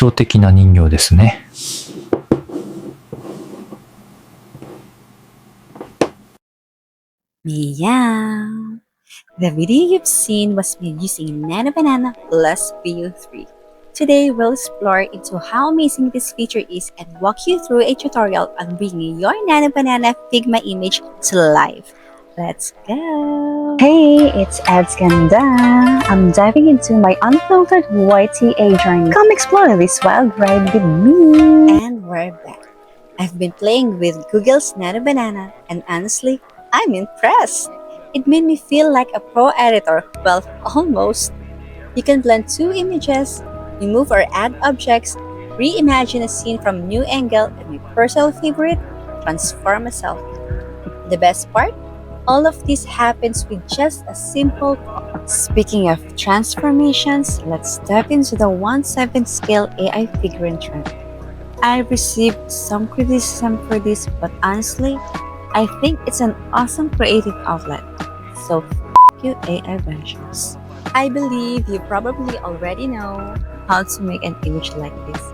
象的な人形ですね。Meow. The video you've seen was made using Nano Banana plus Veo 3. Today, we'll explore into how amazing this feature is and walk you through a tutorial on bringing your Nano Banana Figma image to life. Let's go! Hey, it's adsganda. I'm diving into my unfiltered YTA journey. Come explore this wild ride with me. And we're back. I've been playing with Google's Nano Banana, and honestly, I'm impressed. It made me feel like a pro editor. Well, almost. You can blend two images, remove or add objects, reimagine a scene from a new angle, and my personal favorite, transform a selfie. The best part? All of this happens with just a simple prompt. Speaking of transformations, let's dive into the 1/7 scale AI figurine trend. I received some criticism for this, but honestly, I think it's an awesome creative outlet. So you AI ventures. I believe you probably already know how to make an image like this.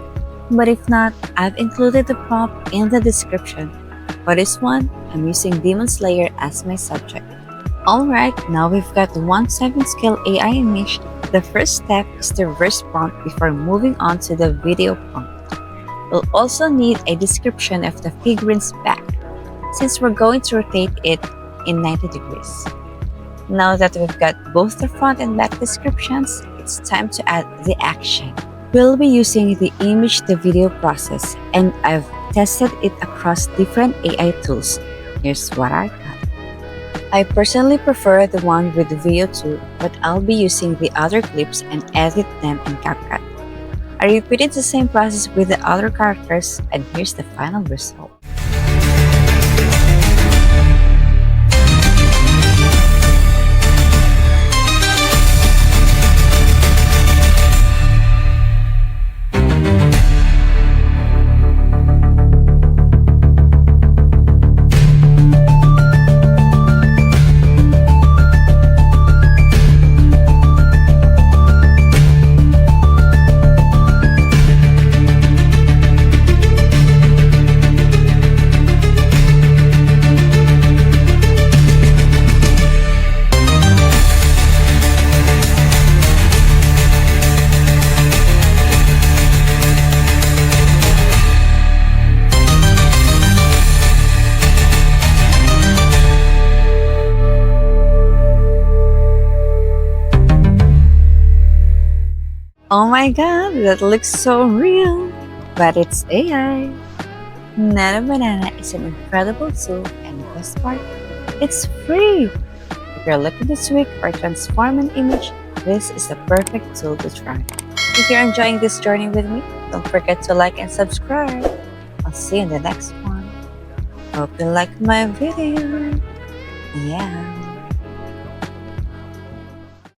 But if not, I've included the prompt in the description. For this one, I'm using Demon Slayer as my subject. Alright, now we've got the 1/7 scale AI image. The first step is the reverse prompt before moving on to the video prompt. We'll also need a description of the figurine's back, since we're going to rotate it in 90 degrees. Now that we've got both the front and back descriptions, it's time to add the action. We'll be using the image to video process, and I've tested it across different AI tools. Here's what I got. I personally prefer the one with Veo 2, but I'll be using the other clips and edit them in CapCut. I repeated the same process with the other characters, and here's the final result. Oh my god, that looks so real! But it's AI! Nano Banana is an incredible tool, and the best part, it's free! If you're looking to tweak or transform an image, this is the perfect tool to try. If you're enjoying this journey with me, don't forget to like and subscribe. I'll see you in the next one. Hope you like my video. Yeah.